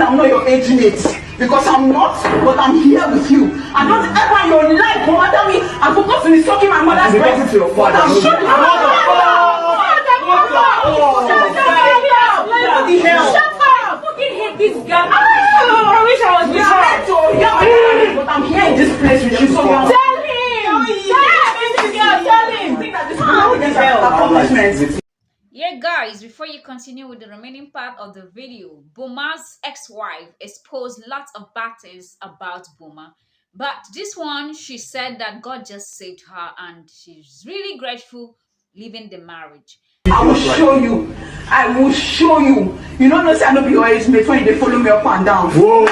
I'm not your age mate because I'm not, but I'm here with you. And don't ever in your life come after me. I'm supposed to be sucking my mother's breast. But I'm shut up. Shut up! I fucking hate this guy. I wish I was with her. But I'm here in this place with you, so tell him! Tell him! Think that this is accomplishments. Yeah, guys, before you continue with the remaining part of the video, Boma's ex-wife exposed lots of bad things about Boma. But this one, she said that God just saved her and she's really grateful leaving the marriage. I will show you. I will show you. You don't know, say I don't be your age mate when they follow me up and down. Whoa!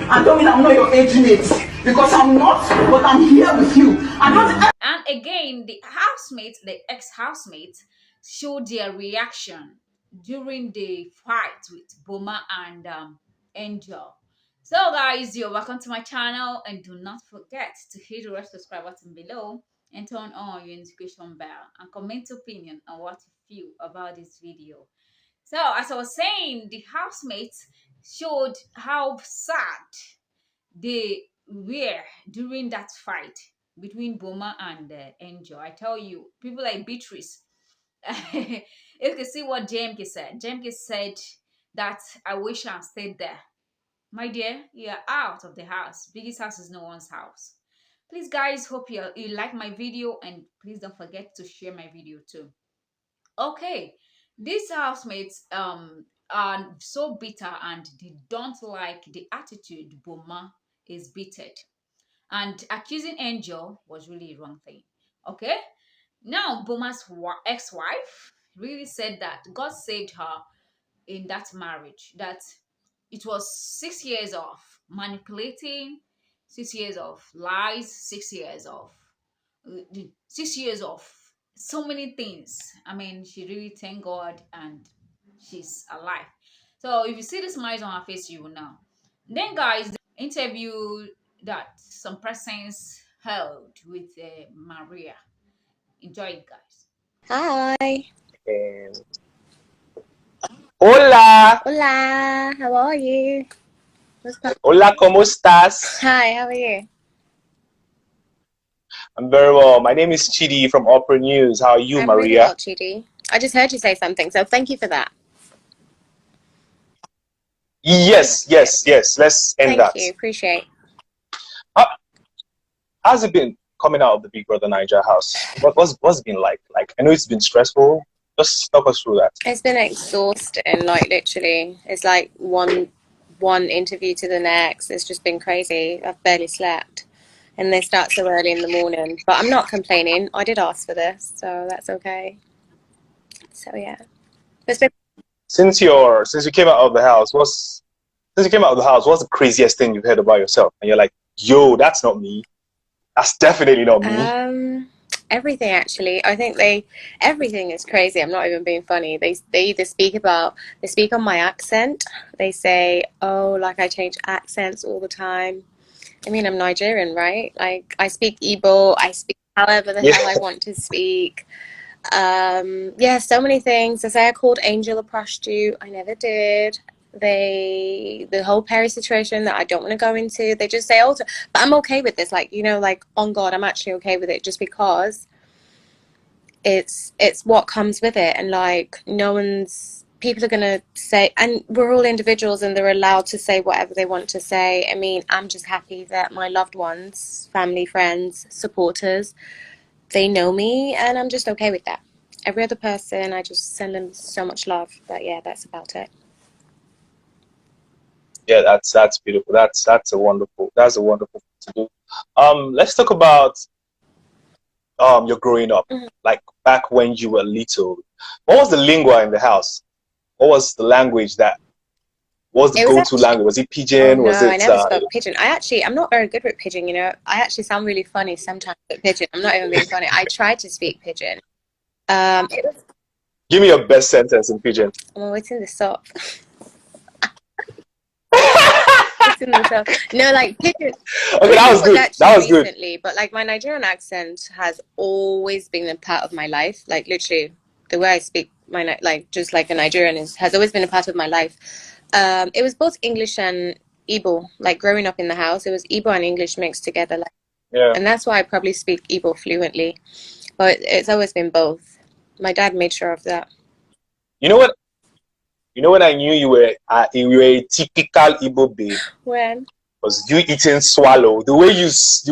And don't mean I'm not your age mate because I'm not, but I'm here with you. And again, the housemates, the ex-housemates, showed their reaction during the fight with Boma and Angel. So guys, you're welcome to my channel and do not forget to hit the red subscribe button below and turn on your notification bell and comment opinion on what you feel about this video. So as I was saying, the housemates showed how sad they were during that fight between Boma and Angel. I tell you, people like Beatrice, if you can see what JMK said. JMK said that I wish I stayed there. My dear, you are out of the house. Biggest house is no one's house. Please guys, hope you like my video and please don't forget to share my video too. Okay, these housemates are so bitter and they don't like the attitude Boma is bitter. And accusing Angel was really a wrong thing. Okay, now Boma's ex-wife really said that God saved her in that marriage, that it was 6 years of manipulating, 6 years of lies, 6 years of 6 years of so many things. I mean, she really thanked God and she's alive. So if you see the smiles on her face, you will know. Then guys, the interview that some persons held with Maria. Enjoy it, guys. Hi. Hola. Hola. How are you? Hola, ¿cómo estás? Hi, how are you? I'm very well. My name is Chidi from Opera News. How are you, I'm Maria? really well, Chidi. I just heard you say something, so thank you for that. Yes. Let's end that. Thank you. Appreciate. How's it been coming out of the Big Brother Naija house? What's it been like? Like, I know it's been stressful. Just talk us through that. It's been exhausting, like literally. It's like one interview to the next. It's just been crazy. I've barely slept. And they start so early in the morning. But I'm not complaining. I did ask for this, so that's okay. So yeah. It's been Since you came out of the house, what's the craziest thing you've heard about yourself? And you're like, yo, that's not me. That's definitely not me. Everything actually. I think everything is crazy. I'm not even being funny. They either speak on my accent. They say, oh, like I change accents all the time. I mean, I'm Nigerian, right? Like I speak Igbo, I speak however the hell I want to speak. Yeah, so many things. They say I called Angel a prostitute. I never did. The whole pere situation that I don't want to go into, they just say, oh, but I'm okay with this. Like, you know, like on God, I'm actually okay with it just because it's what comes with it. And like people are going to say, and we're all individuals and they're allowed to say whatever they want to say. I mean, I'm just happy that my loved ones, family, friends, supporters, they know me and I'm just okay with that. Every other person, I just send them so much love. But yeah, that's about it. Yeah, that's beautiful. That's a wonderful thing to do. Let's talk about your growing up. Like back when you were little. What was the lingua in the house? What was the language what was the go-to language? Was it Pidgin? No, I never spoke Pidgin. I'm not very good with Pidgin, you know. I actually sound really funny sometimes with Pidgin. I'm not even being funny. I tried to speak Pidgin. Give me your best sentence in Pidgin. I'm waiting this up. eating themselves. No, like pidgin. Okay, that was good. That was good. Recently, but like my Nigerian accent has always been a part of my life. Like literally, the way I speak like just like a Nigerian has always been a part of my life. It was both English and Igbo. Like growing up in the house, it was Igbo and English mixed together. Like, Yeah. and that's why I probably speak Igbo fluently. But it's always been both. My dad made sure of that. You know what? You know when I knew you were a typical Igbo babe? When? Was you eating swallow? The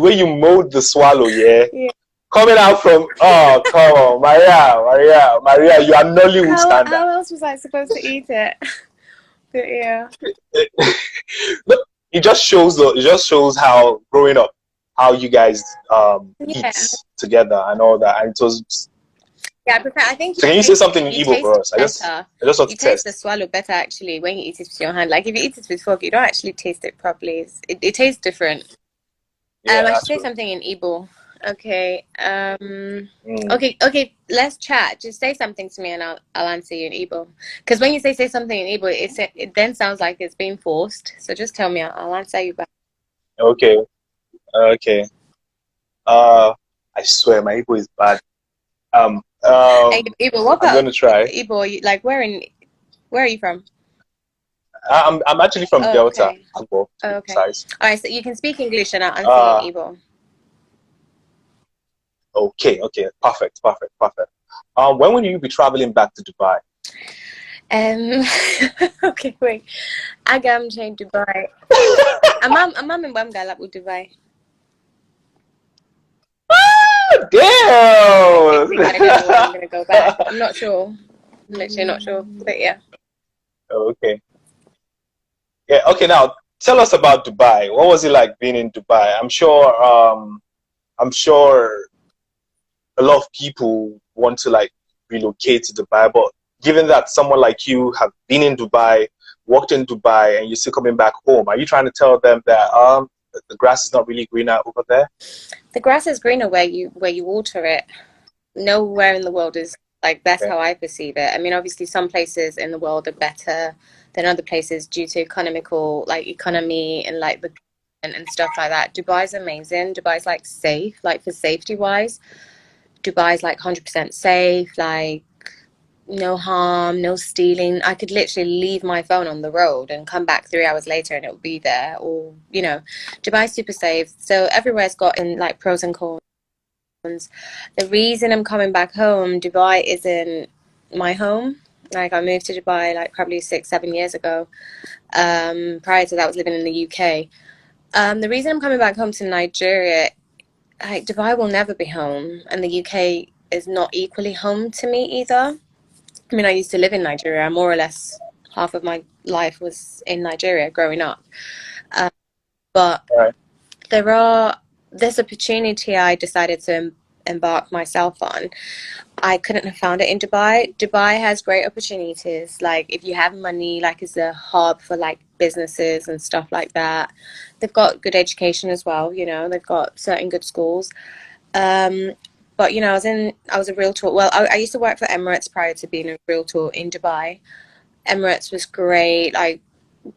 way you mold the swallow, yeah. Yeah. Coming out from come on, Maria, you are Nollywood standard. How else was I supposed to eat it? But yeah. It just shows how growing up, how you guys eat together and all that, and it was. Yeah, I think. So can you say something in Igbo for us? I just want to taste the swallow better actually when you eat it with your hand. Like if you eat it with fork, you don't actually taste it properly. It tastes different. Yeah, I should say something in Igbo. Okay. Okay. Let's chat. Just say something to me, and I'll answer you in Igbo. Because when you say something in Igbo, it then sounds like it's being forced. So just tell me, I'll answer you back. Okay. Okay. I swear my Igbo is bad. Igbo, what about, I'm gonna try. Igbo, like where are you from? I'm actually from Delta. Okay. Okay. Size. All right, so you can speak English and I'll answer you in Igbo. Okay. Perfect. When will you be traveling back to Dubai? Okay, wait. Agam change Dubai. I'm in Bamgalap with Dubai. Damn! I don't know when I'm gonna go back. I'm not sure. I'm literally not sure. But yeah. Okay. Yeah, okay, now tell us about Dubai. What was it like being in Dubai? I'm sure a lot of people want to like relocate to Dubai, but given that someone like you have been in Dubai, worked in Dubai, and you're still coming back home, are you trying to tell them that the grass is not really greener over there? The grass is greener where you water it. Nowhere in the world is like that's how I perceive it. I mean, obviously, some places in the world are better than other places due to economy and like and stuff like that. Dubai's amazing. Dubai's like safe, like for safety wise. Dubai's like 100% safe, like no harm, no stealing. I could literally leave my phone on the road and come back 3 hours later and it will be there. Or Dubai's super safe. So everywhere's got in like pros and cons. The reason I'm coming back home, Dubai isn't my home. Like I moved to Dubai like probably 6-7 years ago. Prior to that I was living in the UK. The reason I'm coming back home to Nigeria, like Dubai will never be home, and the UK is not equally home to me either. I mean, I used to live in Nigeria. More or less half of my life was in Nigeria growing up. But this opportunity I decided to embark myself on. I couldn't have found it in Dubai. Dubai has great opportunities. Like if you have money, like it's a hub for like businesses and stuff like that. They've got good education as well. They've got certain good schools. But I was a realtor. Well, I used to work for Emirates prior to being a realtor in Dubai. Emirates was great. Like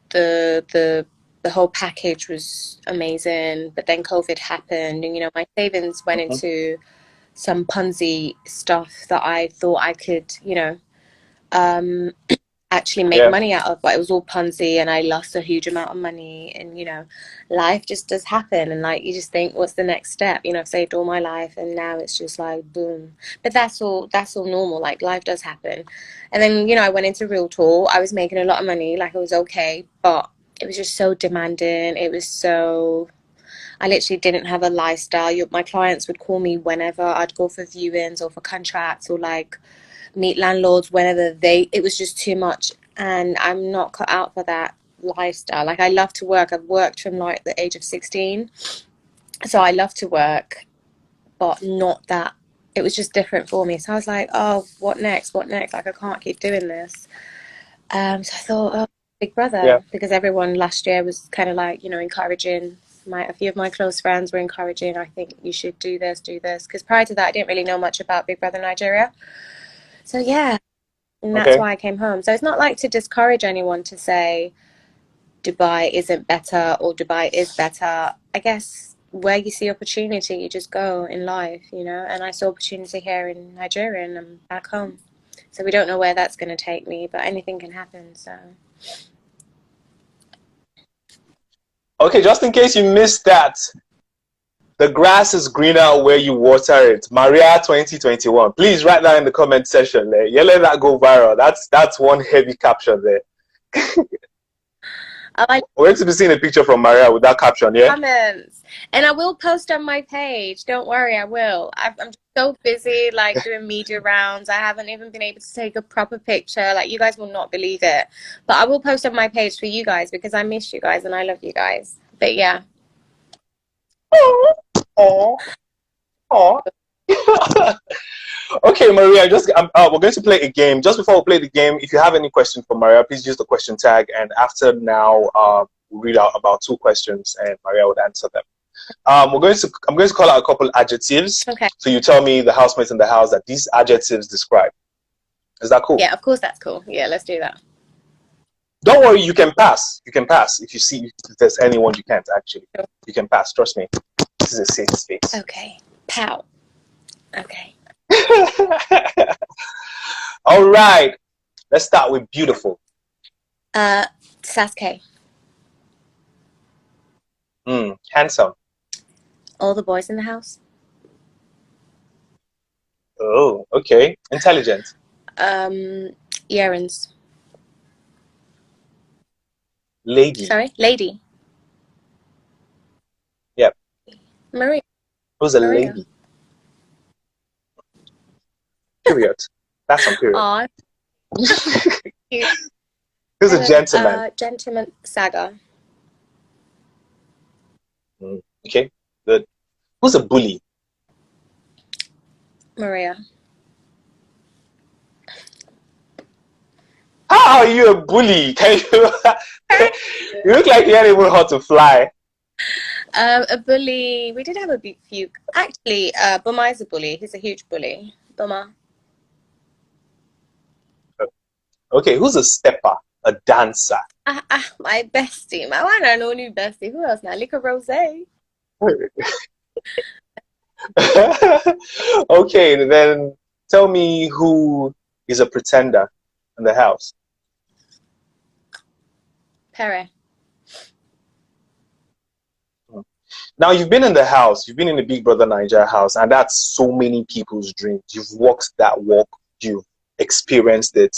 the whole package was amazing. But then COVID happened, and my savings went into some Ponzi stuff that I thought I could, actually make money out of, but it was all Ponzi, and I lost a huge amount of money. And life just does happen, and like you just think, what's the next step? I've saved all my life, and now it's just like boom. But that's all normal. Like life does happen. And then I went into realtor. I was making a lot of money, like it was okay, but it was just so demanding. It was so, I literally didn't have a lifestyle. My clients would call me whenever. I'd go for viewings or for contracts or like meet landlords whenever it was just too much, and I'm not cut out for that lifestyle. Like I love to work. I've worked from like the age of 16, so I love to work, but not that. It was just different for me. So I was like, oh, what next? Like I can't keep doing this. So I thought, oh, Big Brother, because everyone last year was kind of like encouraging. A few of my close friends were encouraging, I think you should do this, because prior to that I didn't really know much about Big Brother Nigeria. So yeah, and that's why I came home. So it's not like to discourage anyone to say Dubai isn't better or Dubai is better. I guess where you see opportunity, you just go in life, you know. And I saw opportunity here in Nigeria, and I'm back home. So we don't know where that's going to take me, but anything can happen. So. Okay, just in case you missed that, the grass is greener where you water it. Maria 2021. Please write that in the comment section. Yeah, let that go viral. That's one heavy caption there. We're going to be seeing a picture from Maria with that caption, yeah? Comments. And I will post on my page. Don't worry, I will. I'm just so busy, like, doing media rounds. I haven't even been able to take a proper picture. Like, you guys will not believe it. But I will post on my page for you guys because I miss you guys and I love you guys. But, yeah. Oh. Okay, Maria, we're going to play a game. Just before we play the game, if you have any questions for Maria, please use the question tag. And after now, we'll read out about 2 questions, and Maria would answer them. I'm going to call out a couple adjectives. Okay. So you tell me, the housemates in the house, that these adjectives describe. Is that cool? Yeah, of course that's cool. Yeah, let's do that. Don't worry, you can pass. You can pass if you see if there's anyone you can't actually. Sure. You can pass. Trust me. This is a safe space. Okay. Pow. Okay. All right, let's start with beautiful. Saskay. Handsome. All the boys in the house. Oh, okay. Intelligent. Yerins. Lady. Sorry, lady. Yep. Maria. Who's a Maria. lady? Period. That's on period. Aw. Who's a gentleman? Gentleman, saga. Okay, good. Who's a bully? Maria. How are you a bully? Can you? You look like you ain't even how to fly. A bully. We did have a few. Actually, Boma is a bully. He's a huge bully. Boma. Okay, who's a stepper? A dancer? My bestie. My one and only bestie. Who else now? Liquorose. Okay, then tell me who is a pretender in the house. Pere. Now, you've been in the house, you've been in the Big Brother Naija house, and that's so many people's dreams. You've walked that walk, you've experienced it,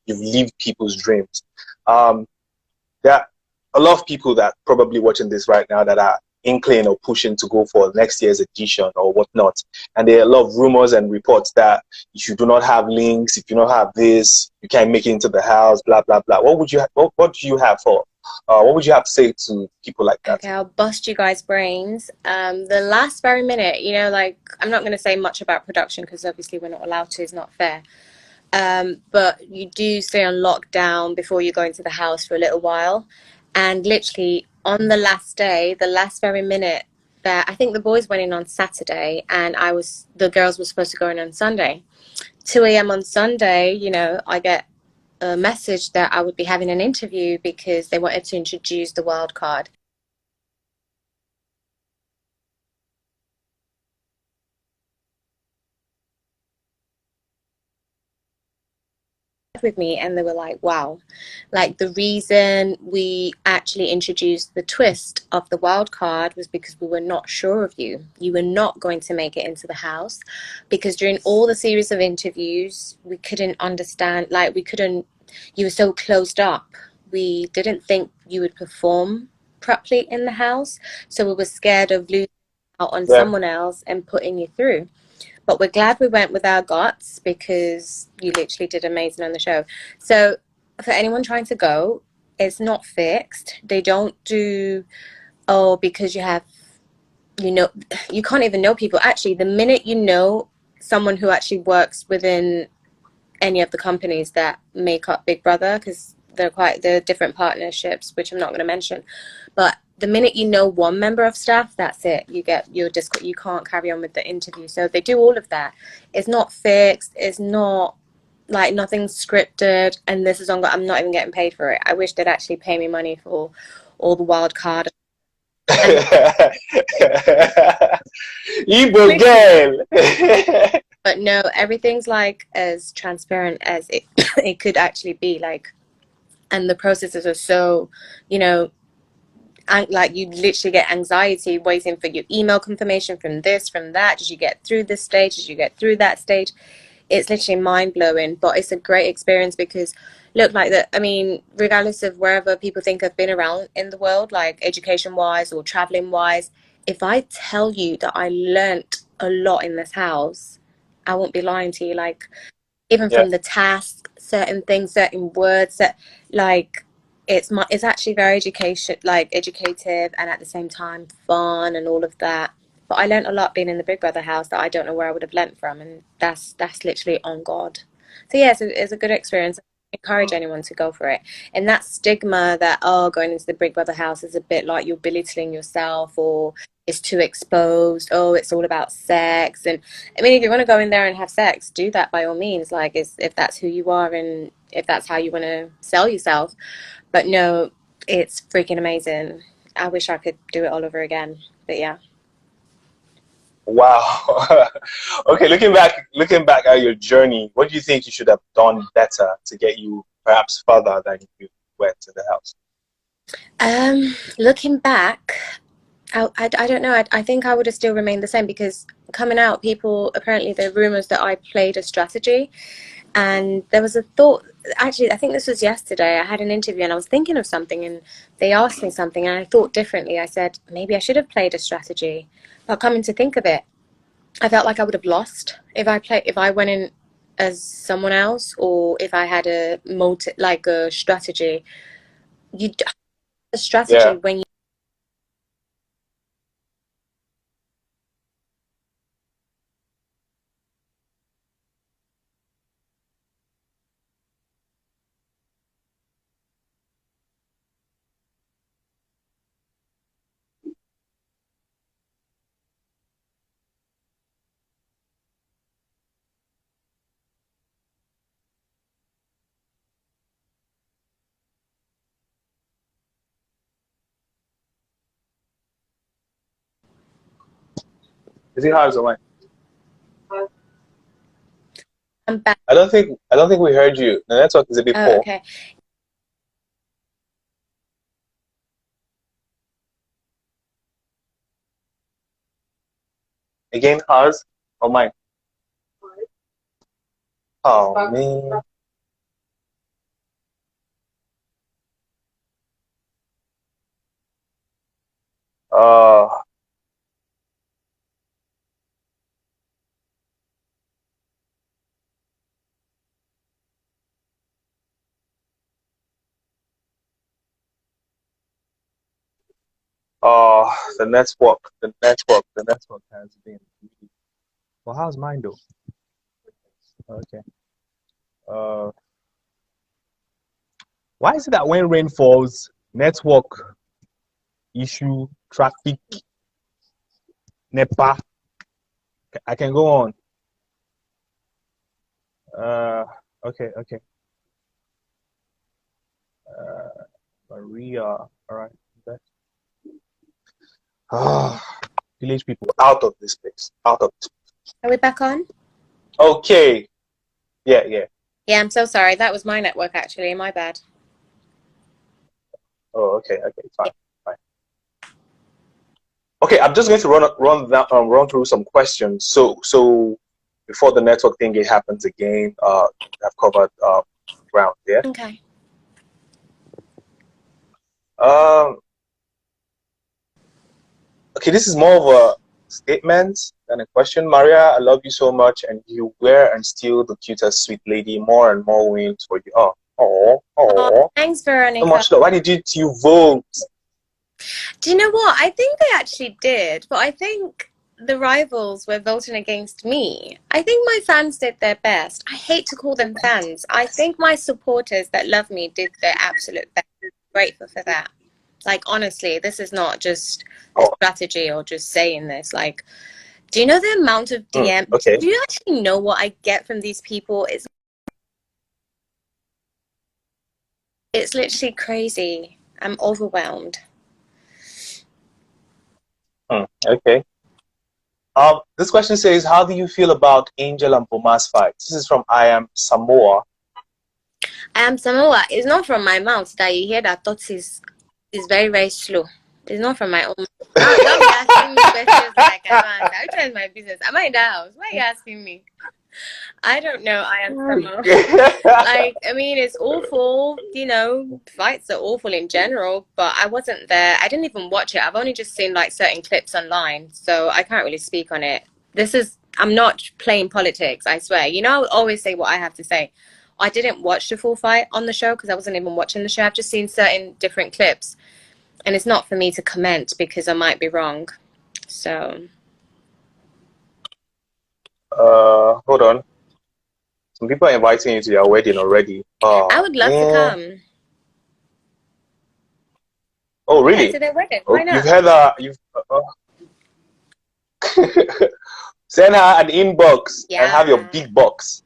you've lived people's dreams. There are a lot of people that probably watching this right now that are inclined or pushing to go for next year's edition or whatnot. And there are a lot of rumors and reports that if you do not have links, if you don't have this, you can't make it into the house, blah, blah, blah. What would you what do you have for? What would you have to say to people like that? Okay, I'll bust you guys' brains. The last very minute, you know, like, I'm not going to say much about production because obviously we're not allowed to, it's not fair. But you do stay on lockdown before you go into the house for a little while. And literally on the last day, the last very minute, that I think the boys went in on Saturday and the girls were supposed to go in on Sunday. 2 a.m. on Sunday, you know, I get a message that I would be having an interview because they wanted to introduce the wild card. With me, and they were like, wow, like, the reason we actually introduced the twist of the wild card was because we were not sure of you. You were not going to make it into the house, because during all the series of interviews we couldn't understand, like, you were so closed up. We didn't think you would perform properly in the house, so we were scared of losing out on someone else and putting you through. But we're glad we went with our guts because you literally did amazing on the show. So for anyone trying to go, it's not fixed. They don't do, oh, because you have, you know, you can't even know people. Actually, the minute you know someone who actually works within any of the companies that make up Big Brother, because they're different partnerships, which I'm not going to mention, but the minute you know one member of staff, that's it. You can't carry on with the interview. So they do all of that. It's not fixed. It's not like nothing's scripted, and this is on. I'm not even getting paid for it. I wish they'd actually pay me money for all the wild card. Igbo girl. But no, everything's like as transparent as it it could actually be. Like, and the processes are so, you know, like you literally get anxiety waiting for your email confirmation from this, from that. Did you get through this stage? Did you get through that stage? It's literally mind-blowing, but it's a great experience because look, like that, I mean, regardless of wherever people think I've been around in the world, like education wise or traveling wise, if I tell you that I learnt a lot in this house, I won't be lying to you. Like, even from the task, certain things, certain words, that like it's actually very educative, and at the same time fun and all of that. But I learned a lot being in the Big Brother house that I don't know where I would have learnt from, and that's literally on God. So yeah, it's a good experience. I encourage anyone to go for it. And that stigma that, oh, going into the Big Brother house is a bit like you're belittling yourself, or it's too exposed, oh, it's all about sex. And I mean, if you want to go in there and have sex, do that by all means, like if that's who you are and if that's how you want to sell yourself. But no, it's freaking amazing. I wish I could do it all over again. But yeah. Wow. Okay, looking back at your journey, what do you think you should have done better to get you perhaps further than you went in the house? Looking back, I don't know. I think I would have still remained the same, because coming out, people, apparently there are rumors that I played a strategy. And there was a thought, actually, I think this was yesterday. I had an interview and I was thinking of something, and they asked me something and I thought differently. I said, maybe I should have played a strategy. But coming to think of it, I felt like I would have lost if I went in as someone else, or if I had a strategy. A strategy when you Is it hard or mine? I'm back. I don't think we heard you. The network is a bit poor. Okay. Again, hers or mine? Oh man. Uh the network has been really... Well, how's mine though? Okay. Why is it that when rain falls, network issue, traffic, NEPA? I can go on. Okay. Maria, all right. Village people, out of this place. Out of this place. Are we back on? Okay. Yeah. Yeah, I'm so sorry. That was my network, actually. My bad. Oh, okay. Fine. Okay, I'm just going to run through some questions. So before the network thingy happens again, I've covered ground. Yeah. Okay. Okay, this is more of a statement than a question. Maria, I love you so much, and you were and still the cutest sweet lady. More and more wins for you. Oh. Thanks, Veronica. So much love. Why did you vote? Do you know what? I think they actually did, but I think the rivals were voting against me. I think my fans did their best. I hate to call them fans. I think my supporters that love me did their absolute best. I'm grateful for that. Like, honestly, this is not just a strategy or just saying this. Like, do you know the amount of DMs? Okay. Do you actually know what I get from these people? It's literally crazy. I'm overwhelmed. Okay. This question says, how do you feel about Angel and Boma's fight? This is from I am Samoa. Samoa, it's not from my mouth that you hear that thoughts is very, very slow. It's not from my own mouth. Don't be asking me questions like I don't answer. Which one is my business? Am I in that house? Why are you asking me? I don't know. I am Samoa. Like, I mean, it's awful. You know, fights are awful in general, but I wasn't there. I didn't even watch it. I've only just seen like certain clips online, so I can't really speak on it. I'm not playing politics, I swear. You know, I'll always say what I have to say. I didn't watch the full fight on the show because I wasn't even watching the show. I've just seen certain different clips, and it's not for me to comment because I might be wrong. So, hold on. Some people are inviting you to their wedding already. I would love to come. Oh, really? Yeah, to their wedding. Oh, Why not? you've heard send her an inbox and have your big box.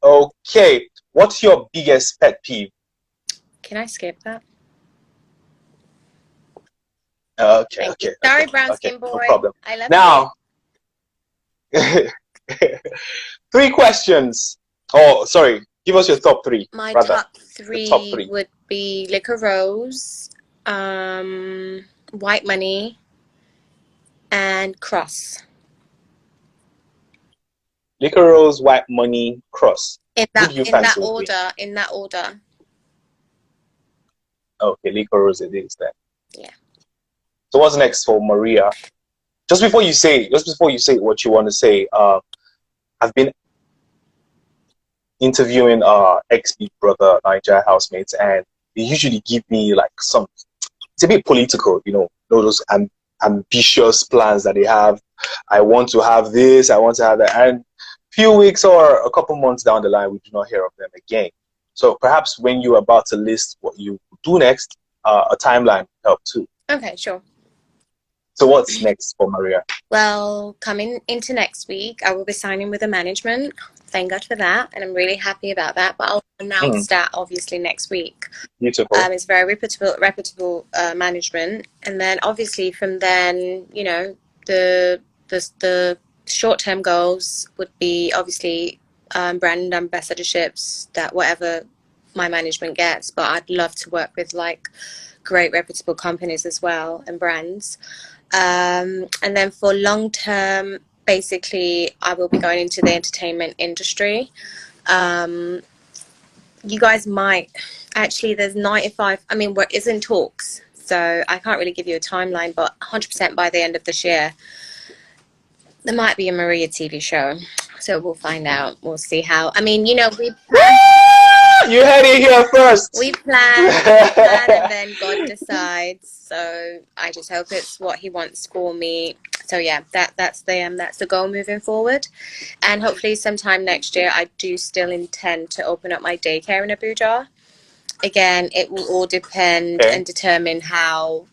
Okay. What's your biggest pet peeve? Can I skip that? Okay. Thank you. Sorry, brown skin boy. No problem. I love now, you. 3 questions. Oh, sorry. Give us your top 3. My rather. top three would be Liquorose, Whitemoney, and Cross. Liquorose, Whitemoney, Cross. In that order. Okay, Liquorose it is then. Yeah. So what's next for Maria? Just before you say what you want to say, I've been interviewing ex-Big Brother Naija housemates, and they usually give me like it's a bit political, you know, those ambitious plans that they have. I want to have this, I want to have that, and few weeks or a couple months down the line, we do not hear of them again. So perhaps when you're about to list what you do next, a timeline would help too. Okay, sure. So what's next for Maria? Well, coming into next week, I will be signing with the management. Thank God for that, and I'm really happy about that. But I'll announce that obviously next week. Beautiful. It's very reputable management, and then obviously from then, you know, the short-term goals would be obviously brand ambassadorships, that whatever my management gets. But I'd love to work with like great reputable companies as well and brands. And then for long term, basically, I will be going into the entertainment industry. You guys might actually, there's 95. I mean, we're in talks, so I can't really give you a timeline, but 100% by the end of this year, there might be a Maria TV show. So we'll find out. We'll see how. I mean, you know, we plan. You had it here first. We plan, and then God decides. So I just hope it's what He wants for me. So yeah, that's the goal moving forward, and hopefully sometime next year I do still intend to open up my daycare in Abuja. Again, it will all depend and determine how,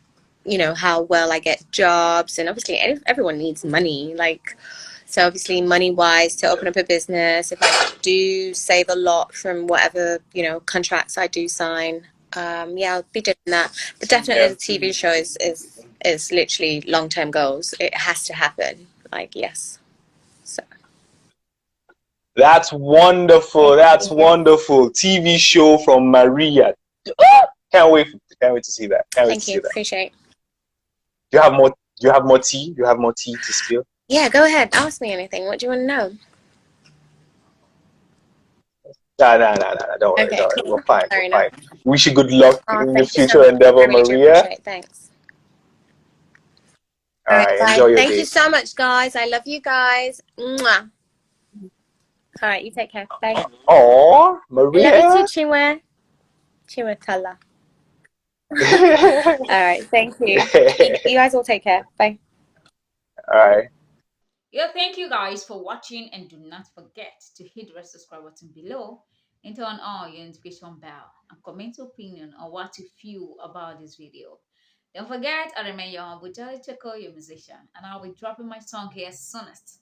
you know, how well I get jobs, and obviously everyone needs money, like. So obviously money-wise, to open up a business, if I do save a lot from whatever, you know, contracts I do sign, yeah, I'll be doing that. But definitely the TV show is literally long-term goals. It has to happen. Like, yes. So. That's wonderful. That's wonderful. TV show from Maria. Can't wait to see that. Thank you. Appreciate. Do you have more? Do you have more tea? Do you have more tea to spill? Yeah, go ahead. Ask me anything. What do you want to know? No. Don't worry. Okay, Don't worry. We're fine. Sorry, We're fine. Wish you good luck in your future endeavor, Maria. Appreciate it. Thanks. All right. Enjoy your day. Thank you so much, guys. I love you guys. Mwah. All right, you take care. Bye. Oh, Maria. I love you too, Chinwe. Chinwe Kala. All right, thank you. You guys all take care. Bye. All right. Yeah, thank you guys for watching, and do not forget to hit the red subscribe button below and turn on your notification bell and comment your opinion on what you feel about this video. Don't forget, I remain your humble Jolly Choco, your musician, and I'll be dropping my song here soonest.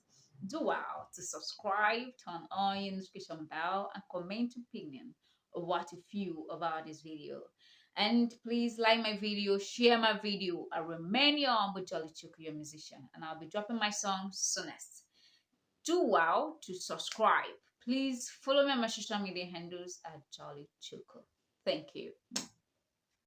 Do well to subscribe, turn on your notification bell, and comment opinion of what you feel about this video. And please like my video, share my video. I remain your humble Jolly Chuku, your musician, and I'll be dropping my song soonest. Do well to subscribe. Please follow me on my social media handles at Jolly Chuku. Thank you.